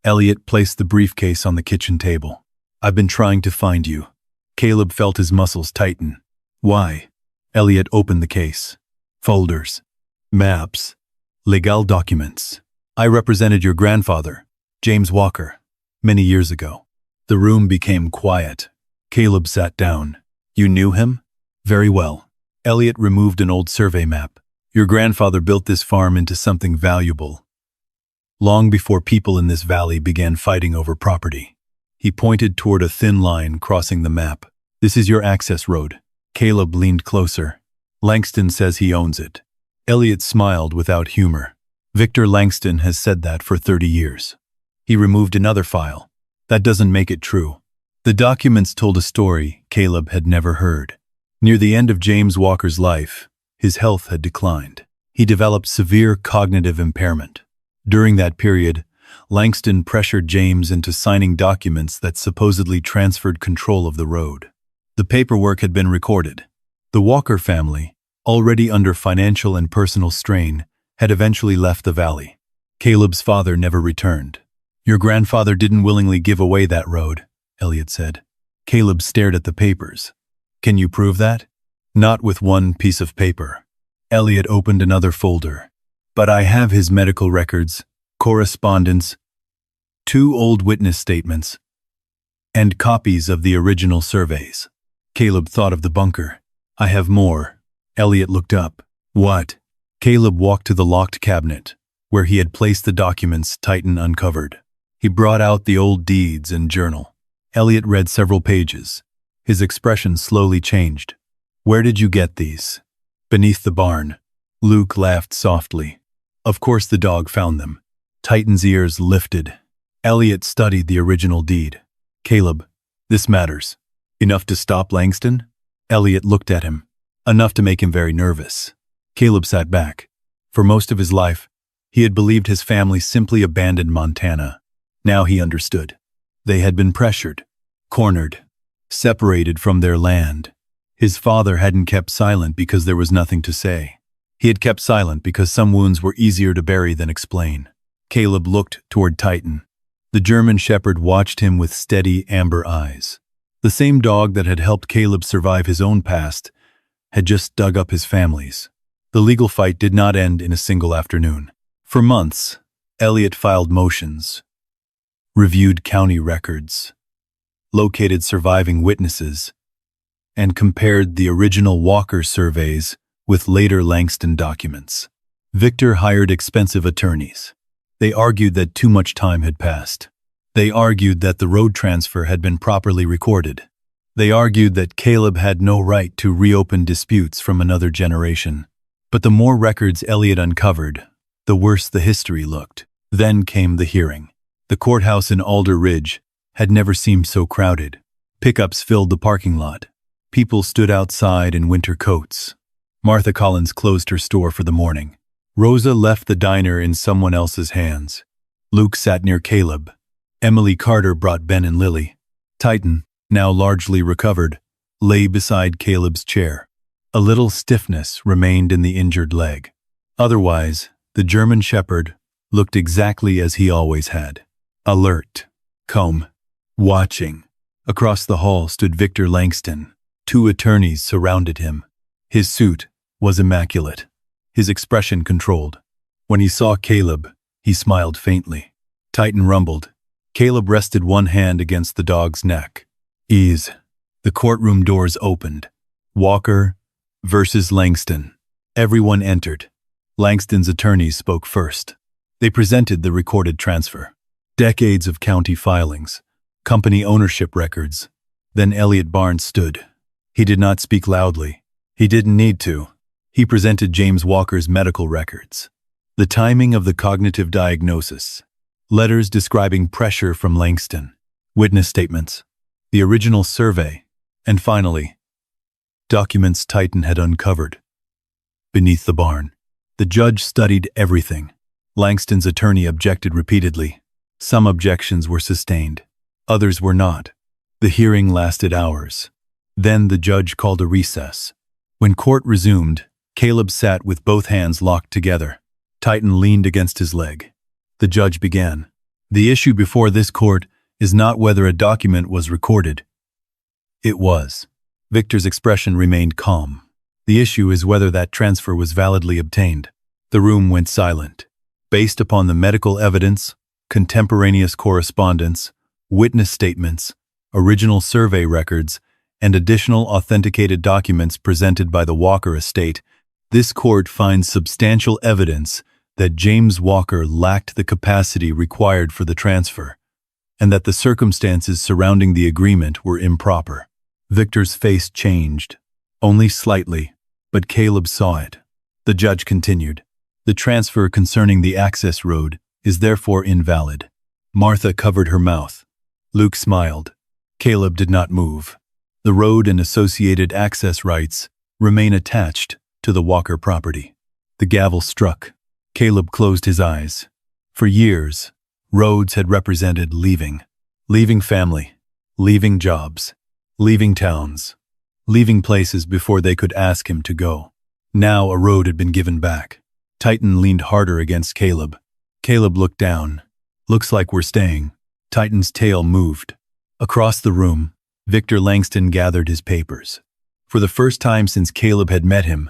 Elliot placed the briefcase on the kitchen table. I've been trying to find you. Caleb felt his muscles tighten. Why? Elliot opened the case. Folders. Maps. Legal documents. I represented your grandfather, James Walker, many years ago. The room became quiet. Caleb sat down. You knew him? Very well. Elliot removed an old survey map. Your grandfather built this farm into something valuable, long before people in this valley began fighting over property. He pointed toward a thin line crossing the map. This is your access road. Caleb leaned closer. Langston says he owns it. Elliot smiled without humor. Victor Langston has said that for 30 years. He removed another file. That doesn't make it true. The documents told a story Caleb had never heard. Near the end of James Walker's life, his health had declined. He developed severe cognitive impairment. During that period, Langston pressured James into signing documents that supposedly transferred control of the road. The paperwork had been recorded. The Walker family, already under financial and personal strain, had eventually left the valley. Caleb's father never returned. Your grandfather didn't willingly give away that road, Elliot said. Caleb stared at the papers. Can you prove that? Not with one piece of paper. Elliot opened another folder. But I have his medical records, correspondence, 2 old witness statements, and copies of the original surveys. Caleb thought of the bunker. I have more. Elliot looked up. What? Caleb walked to the locked cabinet, where he had placed the documents Titan uncovered. He brought out the old deeds and journal. Elliot read several pages. His expression slowly changed. Where did you get these? Beneath the barn. Luke laughed softly. Of course the dog found them. Titan's ears lifted. Elliot studied the original deed. Caleb, this matters. Enough to stop Langston? Elliot looked at him. Enough to make him very nervous. Caleb sat back. For most of his life, he had believed his family simply abandoned Montana. Now he understood. They had been pressured, cornered, separated from their land. His father hadn't kept silent because there was nothing to say. He had kept silent because some wounds were easier to bury than explain. Caleb looked toward Titan. The German shepherd watched him with steady amber eyes. The same dog that had helped Caleb survive his own past had just dug up his family's. The legal fight did not end in a single afternoon. For months, Elliot filed motions, reviewed county records, located surviving witnesses, and compared the original Walker surveys with later Langston documents. Victor hired expensive attorneys. They argued that too much time had passed. They argued that the road transfer had been properly recorded. They argued that Caleb had no right to reopen disputes from another generation. But the more records Elliot uncovered, the worse the history looked. Then came the hearing. The courthouse in Alder Ridge had never seemed so crowded. Pickups filled the parking lot. People stood outside in winter coats. Martha Collins closed her store for the morning. Rosa left the diner in someone else's hands. Luke sat near Caleb. Emily Carter brought Ben and Lily. Titan, now largely recovered, lay beside Caleb's chair. A little stiffness remained in the injured leg. Otherwise, the German shepherd looked exactly as he always had. Alert, calm, watching. Across the hall stood Victor Langston. 2 attorneys surrounded him. His suit was immaculate. His expression controlled. When he saw Caleb, he smiled faintly. Titan rumbled. Caleb rested one hand against the dog's neck. Ease. The courtroom doors opened. Walker versus Langston. Everyone entered. Langston's attorneys spoke first. They presented the recorded transfer. Decades of county filings, company ownership records. Then Elliot Barnes stood. He did not speak loudly. He didn't need to. He presented James Walker's medical records. The timing of the cognitive diagnosis. Letters describing pressure from Langston. Witness statements. The original survey. And finally, documents Titan had uncovered. Beneath the barn. The judge studied everything. Langston's attorney objected repeatedly. Some objections were sustained. Others were not. The hearing lasted hours. Then the judge called a recess. When court resumed, Caleb sat with both hands locked together. Titan leaned against his leg. The judge began. The issue before this court is not whether a document was recorded. It was. Victor's expression remained calm. The issue is whether that transfer was validly obtained. The room went silent. Based upon the medical evidence, contemporaneous correspondence, witness statements, original survey records, and additional authenticated documents presented by the Walker estate, this court finds substantial evidence that James Walker lacked the capacity required for the transfer, and that the circumstances surrounding the agreement were improper. Victor's face changed, only slightly, but Caleb saw it. The judge continued. The transfer concerning the access road is therefore invalid. Martha covered her mouth. Luke smiled. Caleb did not move. The road and associated access rights remain attached to the Walker property. The gavel struck. Caleb closed his eyes. For years, roads had represented leaving. Leaving family, leaving jobs, leaving towns, leaving places before they could ask him to go. Now a road had been given back. Titan leaned harder against Caleb. Caleb looked down. Looks like we're staying. Titan's tail moved. Across the room, Victor Langston gathered his papers. For the first time since Caleb had met him,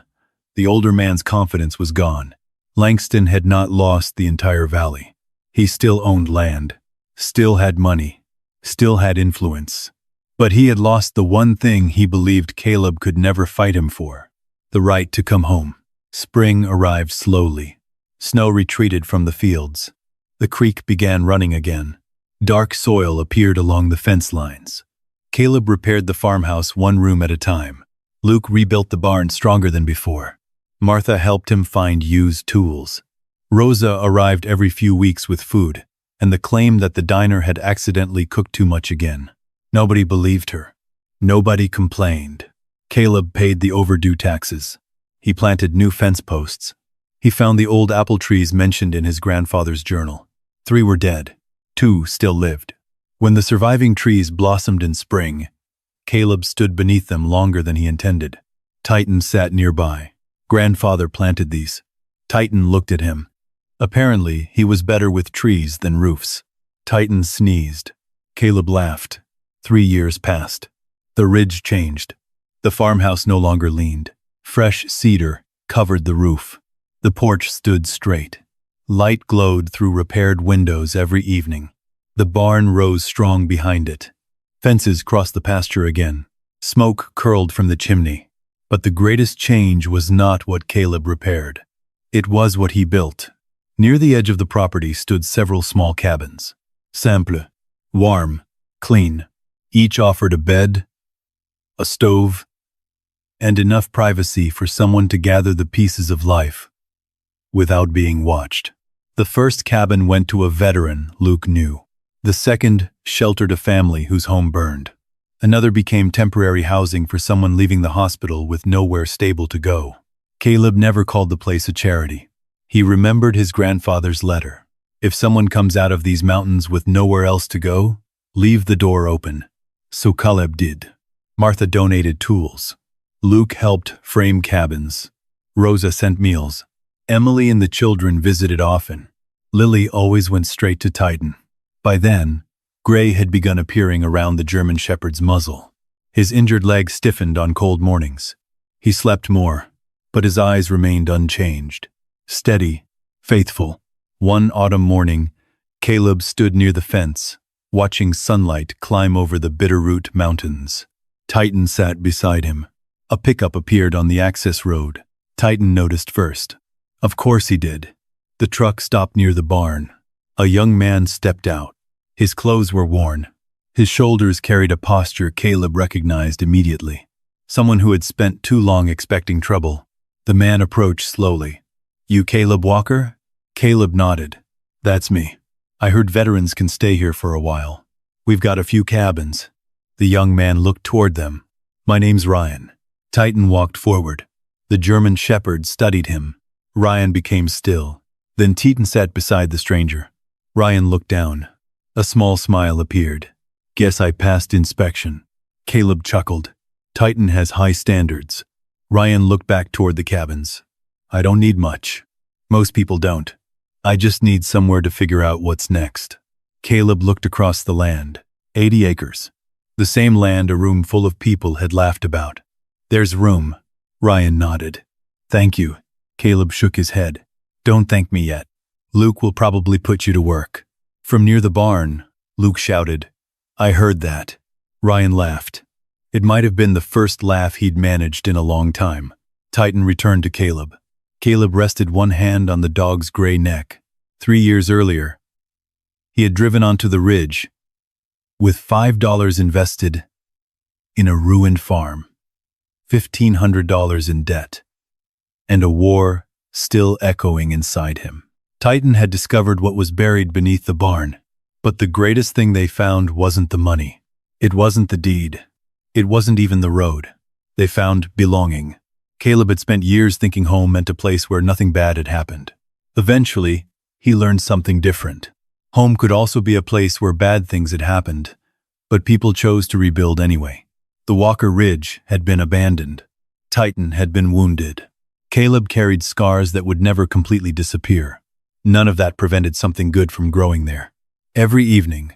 the older man's confidence was gone. Langston had not lost the entire valley. He still owned land, still had money, still had influence. But he had lost the one thing he believed Caleb could never fight him for: the right to come home. Spring arrived slowly. Snow retreated from the fields. The creek began running again. Dark soil appeared along the fence lines. Caleb repaired the farmhouse one room at a time. Luke rebuilt the barn stronger than before. Martha helped him find used tools. Rosa arrived every few weeks with food, and the claim that the diner had accidentally cooked too much again. Nobody believed her. Nobody complained. Caleb paid the overdue taxes. He planted new fence posts. He found the old apple trees mentioned in his grandfather's journal. 3 were dead. 2 still lived. When the surviving trees blossomed in spring, Caleb stood beneath them longer than he intended. Titan sat nearby. Grandfather planted these. Titan looked at him. Apparently, he was better with trees than roofs. Titan sneezed. Caleb laughed. 3 years passed. The ridge changed. The farmhouse no longer leaned. Fresh cedar covered the roof. The porch stood straight. Light glowed through repaired windows every evening. The barn rose strong behind it. Fences crossed the pasture again. Smoke curled from the chimney. But the greatest change was not what Caleb repaired. It was what he built. Near the edge of the property stood several small cabins. Simple, warm, clean. Each offered a bed, a stove, and enough privacy for someone to gather the pieces of life without being watched. The first cabin went to a veteran Luke knew. The second sheltered a family whose home burned. Another became temporary housing for someone leaving the hospital with nowhere stable to go. Caleb never called the place a charity. He remembered his grandfather's letter. If someone comes out of these mountains with nowhere else to go, leave the door open. So Caleb did. Martha donated tools. Luke helped frame cabins. Rosa sent meals. Emily and the children visited often. Lily always went straight to Titan. By then, gray had begun appearing around the German shepherd's muzzle. His injured leg stiffened on cold mornings. He slept more, but his eyes remained unchanged. Steady, faithful. One autumn morning, Caleb stood near the fence, watching sunlight climb over the Bitterroot Mountains. Titan sat beside him. A pickup appeared on the access road. Titan noticed first. Of course he did. The truck stopped near the barn. A young man stepped out. His clothes were worn. His shoulders carried a posture Caleb recognized immediately. Someone who had spent too long expecting trouble. The man approached slowly. "You Caleb Walker?" Caleb nodded. "That's me. I heard veterans can stay here for a while. We've got a few cabins." The young man looked toward them. "My name's Ryan." Titan walked forward. The German shepherd studied him. Ryan became still. Then Titan sat beside the stranger. Ryan looked down. A small smile appeared. "Guess I passed inspection." Caleb chuckled. "Titan has high standards." Ryan looked back toward the cabins. "I don't need much. Most people don't. I just need somewhere to figure out what's next." Caleb looked across the land. 80 acres. The same land a room full of people had laughed about. "There's room." Ryan nodded. "Thank you." Caleb shook his head. "Don't thank me yet. Luke will probably put you to work." From near the barn, Luke shouted, "I heard that." Ryan laughed. It might have been the first laugh he'd managed in a long time. Titan returned to Caleb. Caleb rested one hand on the dog's gray neck. 3 years earlier, he had driven onto the ridge with $5 invested in a ruined farm, $1,500 in debt, and a war still echoing inside him. Titan had discovered what was buried beneath the barn, but the greatest thing they found wasn't the money. It wasn't the deed. It wasn't even the road. They found belonging. Caleb had spent years thinking home meant a place where nothing bad had happened. Eventually, he learned something different. Home could also be a place where bad things had happened, but people chose to rebuild anyway. The Walker Ridge had been abandoned. Titan had been wounded. Caleb carried scars that would never completely disappear. None of that prevented something good from growing there. Every evening,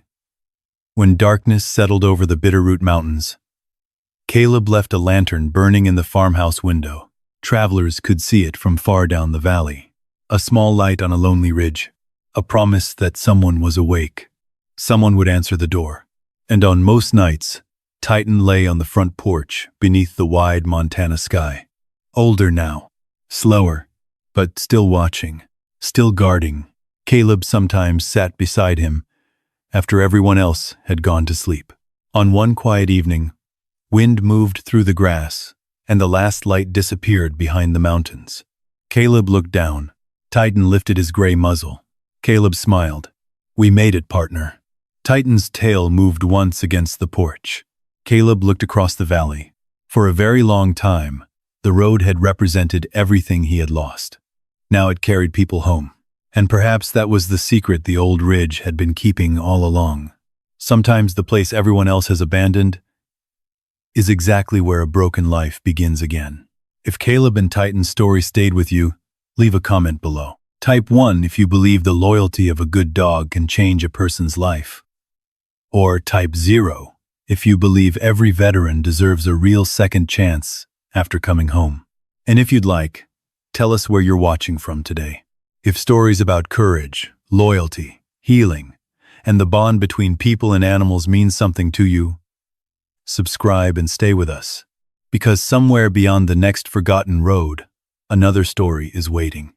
When darkness settled over the Bitterroot Mountains, Caleb left a lantern burning in the farmhouse window. Travelers could see it from far down the valley. A small light on a lonely ridge, a promise that someone was awake. Someone would answer the door. And on most nights, Titan lay on the front porch beneath the wide Montana sky. Older now, slower, but still watching, still guarding. Caleb sometimes sat beside him after everyone else had gone to sleep. On one quiet evening, wind moved through the grass, and the last light disappeared behind the mountains. Caleb looked down. Titan lifted his gray muzzle. Caleb smiled. "We made it, partner." Titan's tail moved once against the porch. Caleb looked across the valley. For a very long time, the road had represented everything he had lost. Now it carried people home. And perhaps that was the secret the old ridge had been keeping all along. Sometimes the place everyone else has abandoned is exactly where a broken life begins again. If Caleb and Titan's story stayed with you, leave a comment below. Type 1 if you believe the loyalty of a good dog can change a person's life. Or type 0 if you believe every veteran deserves a real second chance after coming home. And if you'd like, tell us where you're watching from today. If stories about courage, loyalty, healing, and the bond between people and animals mean something to you, subscribe and stay with us, because somewhere beyond the next forgotten road, another story is waiting.